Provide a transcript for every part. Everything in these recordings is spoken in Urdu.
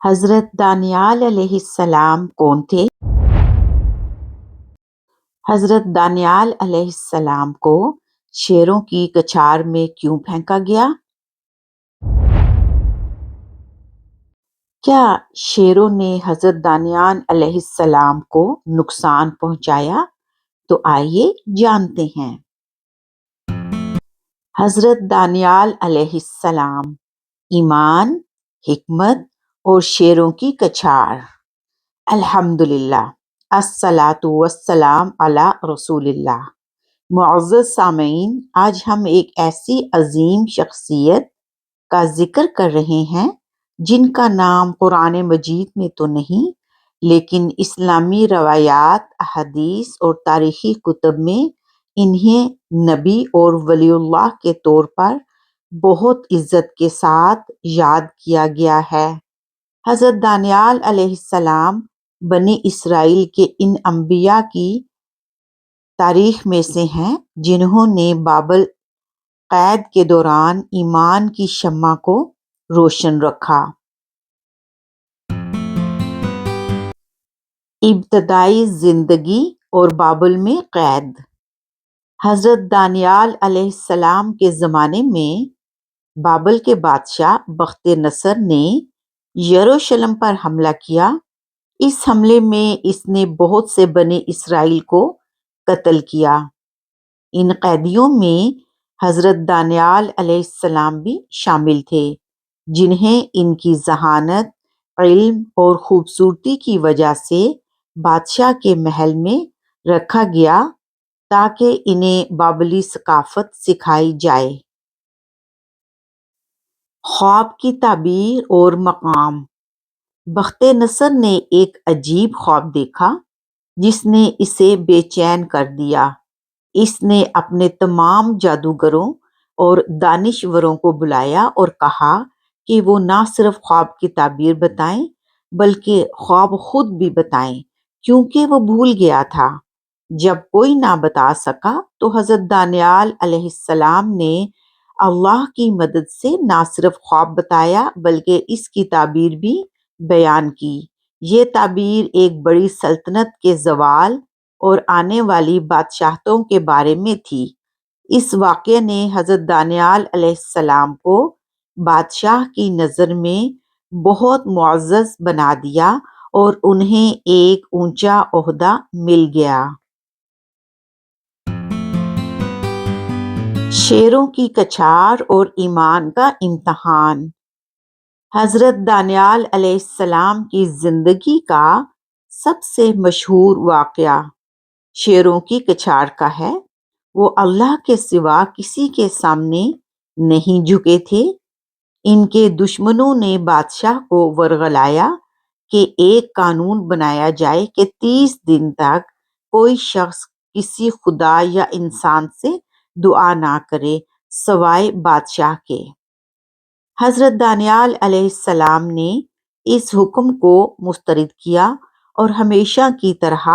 حضرت دانیال علیہ السلام کون تھے؟ حضرت دانیال علیہ السلام کو شیروں کی کچھار میں کیوں پھینکا گیا؟ کیا شیروں نے حضرت دانیال علیہ السلام کو نقصان پہنچایا؟ تو آئیے جانتے ہیں۔ حضرت دانیال علیہ السلام، ایمان، حکمت اور شیروں کی کچھار۔ الحمدللہ، الصلاۃ والسلام علی رسول اللہ۔ معزز سامعین، آج ہم ایک ایسی عظیم شخصیت کا ذکر کر رہے ہیں جن کا نام قرآن مجید میں تو نہیں، لیکن اسلامی روایات، احادیث اور تاریخی کتب میں انہیں نبی اور ولی اللہ کے طور پر بہت عزت کے ساتھ یاد کیا گیا ہے۔ حضرت دانیال علیہ السلام بنی اسرائیل کے ان انبیاء کی تاریخ میں سے ہیں جنہوں نے بابل قید کے دوران ایمان کی شمع کو روشن رکھا۔ ابتدائی زندگی اور بابل میں قید۔ حضرت دانیال علیہ السلام کے زمانے میں بابل کے بادشاہ بخت نصر نے یروشلم پر حملہ کیا۔ اس حملے میں اس نے بہت سے بنی اسرائیل کو قتل کیا۔ ان قیدیوں میں حضرت دانیال علیہ السلام بھی شامل تھے، جنہیں ان کی ذہانت، علم اور خوبصورتی کی وجہ سے بادشاہ کے محل میں رکھا گیا تاکہ انہیں بابلی ثقافت سکھائی جائے۔ خواب کی تعبیر اور مقام۔ بخت نصر نے ایک عجیب خواب دیکھا جس نے اسے بے چین کر دیا۔ اس نے اپنے تمام جادوگروں اور دانشوروں کو بلایا اور کہا کہ وہ نہ صرف خواب کی تعبیر بتائیں بلکہ خواب خود بھی بتائیں، کیونکہ وہ بھول گیا تھا۔ جب کوئی نہ بتا سکا تو حضرت دانیال علیہ السلام نے اللہ کی مدد سے نہ صرف خواب بتایا بلکہ اس کی تعبیر بھی بیان کی۔ یہ تعبیر ایک بڑی سلطنت کے زوال اور آنے والی بادشاہتوں کے بارے میں تھی۔ اس واقعے نے حضرت دانیال علیہ السلام کو بادشاہ کی نظر میں بہت معزز بنا دیا اور انہیں ایک اونچا عہدہ مل گیا۔ شیروں کی کچھار اور ایمان کا امتحان۔ حضرت دانیال علیہ السلام کی زندگی کا سب سے مشہور واقعہ شیروں کی کچھار کا ہے۔ وہ اللہ کے سوا کسی کے سامنے نہیں جھکے تھے۔ ان کے دشمنوں نے بادشاہ کو ورغلایا کہ ایک قانون بنایا جائے کہ 30 دن تک کوئی شخص کسی خدا یا انسان سے دعا نہ کرے سوائے بادشاہ کے۔ حضرت دانیال علیہ السلام نے اس حکم کو مسترد کیا اور ہمیشہ کی طرح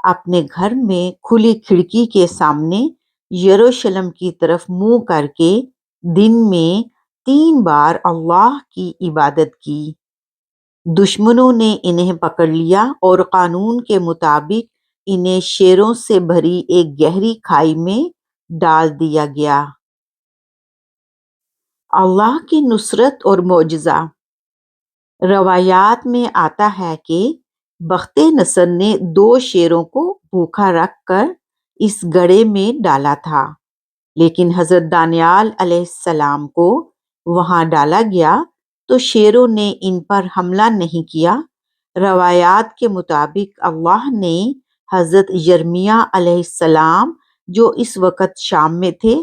اپنے گھر میں کھلی کھڑکی کے سامنے یروشلم کی طرف منہ کر کے دن میں 3 بار اللہ کی عبادت کی۔ دشمنوں نے انہیں پکڑ لیا اور قانون کے مطابق انہیں شیروں سے بھری ایک گہری کھائی میں ڈال دیا گیا۔ اللہ کی نصرت اور معجزہ۔ روایات میں آتا ہے کہ بخت نصر نے 2 شیروں کو بھوکا رکھ کر اس گڑھے میں ڈالا تھا، لیکن حضرت دانیال علیہ السلام کو وہاں ڈالا گیا تو شیروں نے ان پر حملہ نہیں کیا۔ روایات کے مطابق اللہ نے حضرت یرمیاہ علیہ السلام جو اس وقت شام میں تھے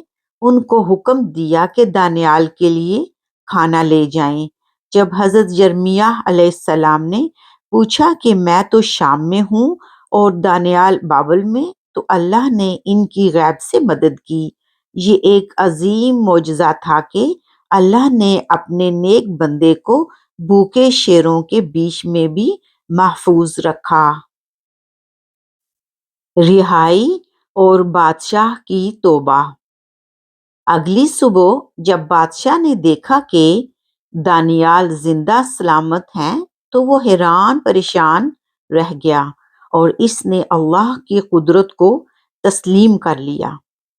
ان کو حکم دیا کہ دانیال کے لیے کھانا لے جائیں۔ جب حضرت یرمیاہ علیہ السلام نے پوچھا کہ میں تو شام میں ہوں اور دانیال بابل میں، تو اللہ نے ان کی غیب سے مدد کی۔ یہ ایک عظیم معجزہ تھا کہ اللہ نے اپنے نیک بندے کو بھوکے شیروں کے بیچ میں بھی محفوظ رکھا۔ رہائی اور بادشاہ کی توبہ۔ اگلی صبح جب بادشاہ نے دیکھا کہ دانیال زندہ سلامت ہیں تو وہ حیران پریشان رہ گیا اور اس نے اللہ کی قدرت کو تسلیم کر لیا۔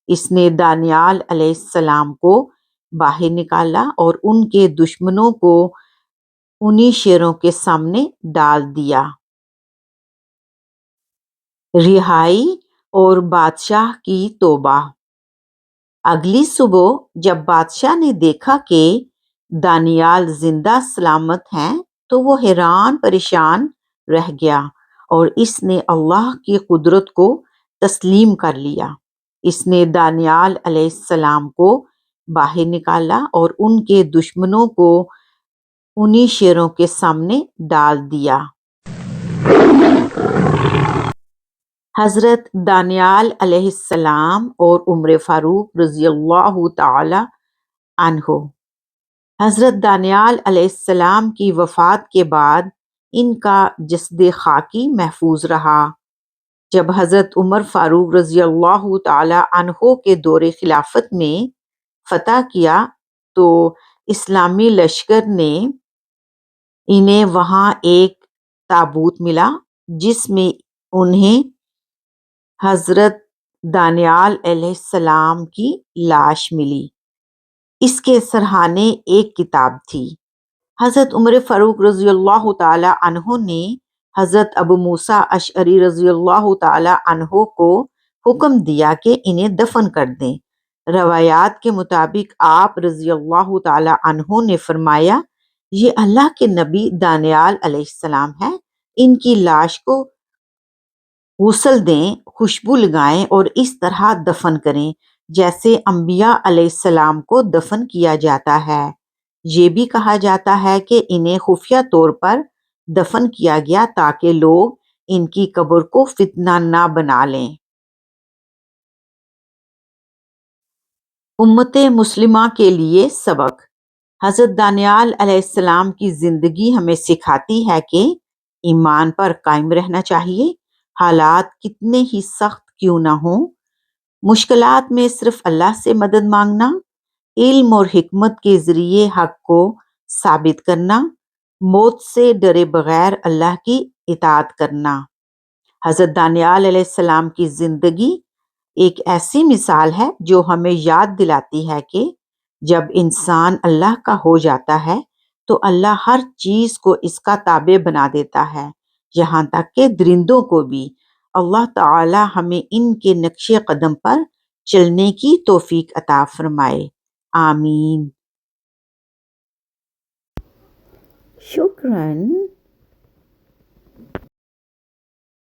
اس نے دانیال علیہ السلام کو باہر نکالا اور ان کے دشمنوں کو انہی شیروں کے سامنے ڈال دیا۔ رہائی اور بادشاہ کی توبہ۔ اگلی صبح جب بادشاہ نے دیکھا کہ دانیال زندہ سلامت ہیں تو وہ حیران پریشان رہ گیا اور اس نے اللہ کی قدرت کو تسلیم کر لیا۔ اس نے دانیال علیہ السلام کو باہر نکالا اور ان کے دشمنوں کو انہی شیروں کے سامنے ڈال دیا۔ حضرت دانیال علیہ السلام اور عمر فاروق رضی اللہ تعالی عنہ۔ حضرت دانیال علیہ السلام کی وفات کے بعد ان کا جسد خاکی محفوظ رہا۔ جب حضرت عمر فاروق رضی اللہ تعالی عنہ کے دور خلافت میں فتح کیا تو اسلامی لشکر نے انہیں وہاں ایک تابوت ملا جس میں انہیں حضرت دانیال علیہ السلام کی لاش ملی۔ اس کے سرہانے ایک کتاب تھی۔ حضرت عمر فاروق رضی اللہ تعالی عنہ نے حضرت ابو موسیٰ اشعری رضی اللہ تعالی عنہ کو حکم دیا کہ انہیں دفن کر دیں۔ روایات کے مطابق آپ رضی اللہ تعالی عنہ نے فرمایا، یہ اللہ کے نبی دانیال علیہ السلام ہیں، ان کی لاش کو غسل دیں، خوشبو لگائیں اور اس طرح دفن کریں جیسے انبیاء علیہ السلام کو دفن کیا جاتا ہے۔ یہ بھی کہا جاتا ہے کہ انہیں خفیہ طور پر دفن کیا گیا تاکہ لوگ ان کی قبر کو فتنہ نہ بنا لیں۔ امت مسلمہ کے لیے سبق۔ حضرت دانیال علیہ السلام کی زندگی ہمیں سکھاتی ہے کہ ایمان پر قائم رہنا چاہیے، حالات کتنے ہی سخت کیوں نہ ہوں۔ مشکلات میں صرف اللہ سے مدد مانگنا، علم اور حکمت کے ذریعے حق کو ثابت کرنا، موت سے ڈرے بغیر اللہ کی اطاعت کرنا۔ حضرت دانیال علیہ السلام کی زندگی ایک ایسی مثال ہے جو ہمیں یاد دلاتی ہے کہ جب انسان اللہ کا ہو جاتا ہے تو اللہ ہر چیز کو اس کا تابع بنا دیتا ہے، یہاں تک کہ درندوں کو بھی۔ اللہ تعالی ہمیں ان کے نقش قدم پر چلنے کی توفیق عطا فرمائے، آمین۔ شکراً۔